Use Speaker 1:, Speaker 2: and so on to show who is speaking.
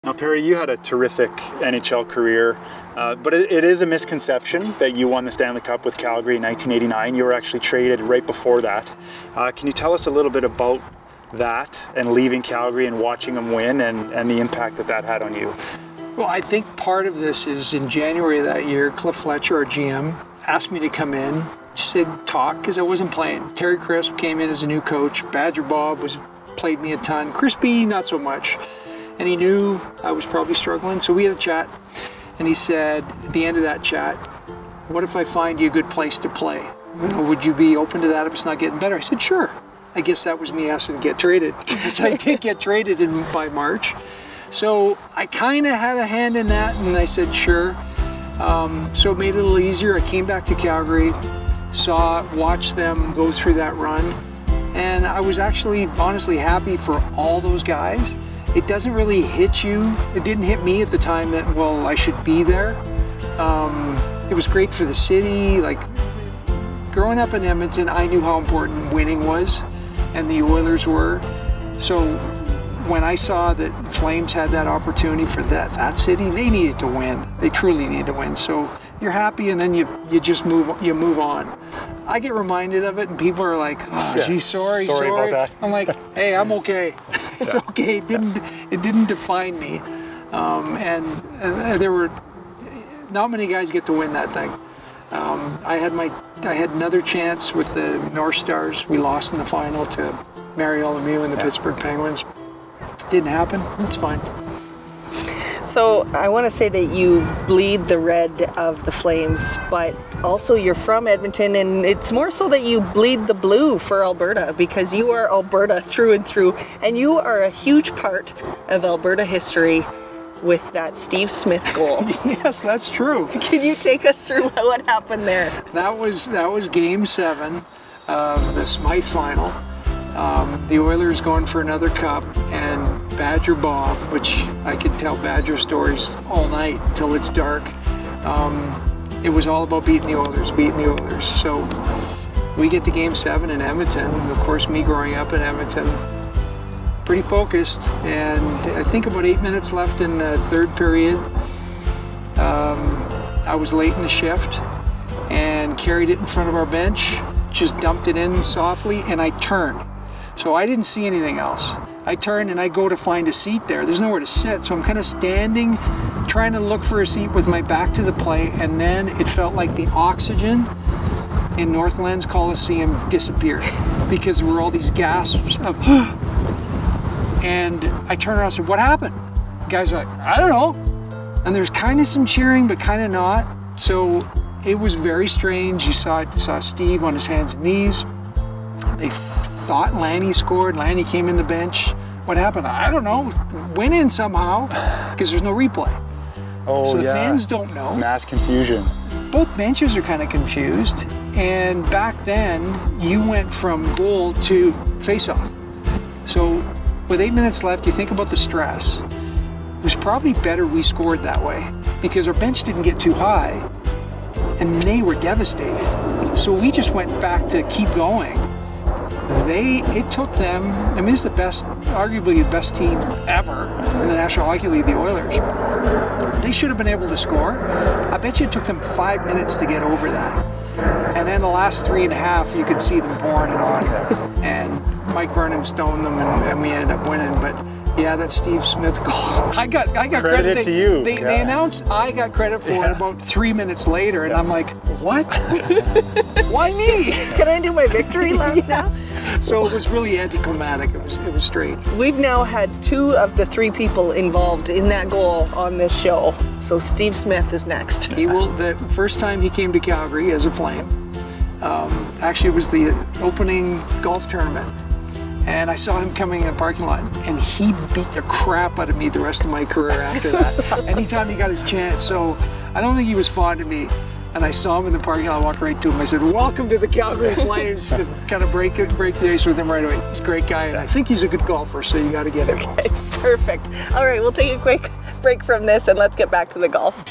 Speaker 1: Now, Perry, you had a terrific NHL career, but it is a misconception that you won the Stanley Cup with Calgary in 1989. You were actually traded right before that. Can you tell us a little bit about that and leaving Calgary and watching them win and the impact that that had on you?
Speaker 2: Well, I think part of this is in January of that year, Cliff Fletcher, our GM, asked me to come in, said talk, because I wasn't playing. Terry Crisp came in as a new coach. Badger Bob played me a ton. Crispy, not so much. And he knew I was probably struggling, so we had a chat. And he said, at the end of that chat, what if I find you a good place to play? You know, would you be open to that if it's not getting better? I said, sure. I guess that was me asking to get traded, because I did get traded by March. So I kind of had a hand in that, and I said, sure. So it made it a little easier. I came back to Calgary, watched them go through that run, and I was actually honestly happy for all those guys. It doesn't really hit you. It didn't hit me at the time that, well, I should be there. It was great for the city. Like, growing up in Edmonton, I knew how important winning was, and the Oilers were. So when I saw that Flames had that opportunity for that city, they needed to win. They truly needed to win. So you're happy, and then you just move on. I get reminded of it, and people are like, "Oh, geez, sorry
Speaker 1: about that."
Speaker 2: I'm like, "Hey, I'm okay. It's okay. It didn't define me." And there were not many guys get to win that thing. I had another chance with the North Stars. We lost in the final to Mario Lemieux and the Pittsburgh Penguins. Didn't happen. It's fine.
Speaker 3: So I want to say that you bleed the red of the Flames, but also you're from Edmonton, and it's more so that you bleed the blue for Alberta, because you are Alberta through and through, and you are a huge part of Alberta history with that Steve Smith goal.
Speaker 2: Yes, that's true.
Speaker 3: Can you take us through what happened there?
Speaker 2: That was Game 7 of the Smythe final. The Oilers going for another cup, and Badger Bob, which I could tell Badger stories all night until it's dark. It was all about beating the Oilers. So we get to Game 7 in Edmonton. Of course, me growing up in Edmonton, pretty focused, and I think about 8 minutes left in the third period. I was late in the shift and carried it in front of our bench, just dumped it in softly, and I turned. So I didn't see anything else. I turned and I go to find a seat there. There's nowhere to sit, so I'm kind of standing, trying to look for a seat with my back to the play, and then it felt like the oxygen in Northlands Coliseum disappeared, because there were all these gasps of and I turned around and said, "What happened?" The guys are like, "I don't know." And there's kind of some cheering, but kind of not. So it was very strange. You saw Steve on his hands and knees. They thought Lanny scored. Lanny came in the bench. What happened? I don't know. Went in somehow, because there's no replay.
Speaker 1: Oh,
Speaker 2: so the fans don't know.
Speaker 1: Mass confusion.
Speaker 2: Both benches are kind of confused. And back then, you went from goal to face-off. So with 8 minutes left, you think about the stress. It was probably better we scored that way, because our bench didn't get too high, and they were devastated. So we just went back to keep going. It took them, I mean, it's arguably the best team ever in the National Hockey League, the Oilers. They should have been able to score. I bet you it took them 5 minutes to get over that. And then the last 3.5, you could see them pouring it on. And Mike Vernon stoned them, and we ended up winning. But yeah, that Steve Smith goal. I got credit
Speaker 1: to you.
Speaker 2: They announced I got credit for it about 3 minutes later, and I'm like, what? Why me?
Speaker 3: Can I do my victory lap now?
Speaker 2: So it was really anticlimactic. It was strange.
Speaker 3: We've now had 2 of the 3 people involved in that goal on this show. So Steve Smith is next.
Speaker 2: He will. The first time he came to Calgary as a Flame, actually it was the opening golf tournament. And I saw him coming in the parking lot, and he beat the crap out of me the rest of my career after that. Anytime he got his chance. So I don't think he was fond of me. And I saw him in the parking lot, I walked right to him. I said, "Welcome to the Calgary Flames," to kind of break the ice with him right away. He's a great guy, and I think he's a good golfer, so you got to get him.
Speaker 3: Okay, perfect. All right, we'll take a quick break from this, and let's get back to the golf.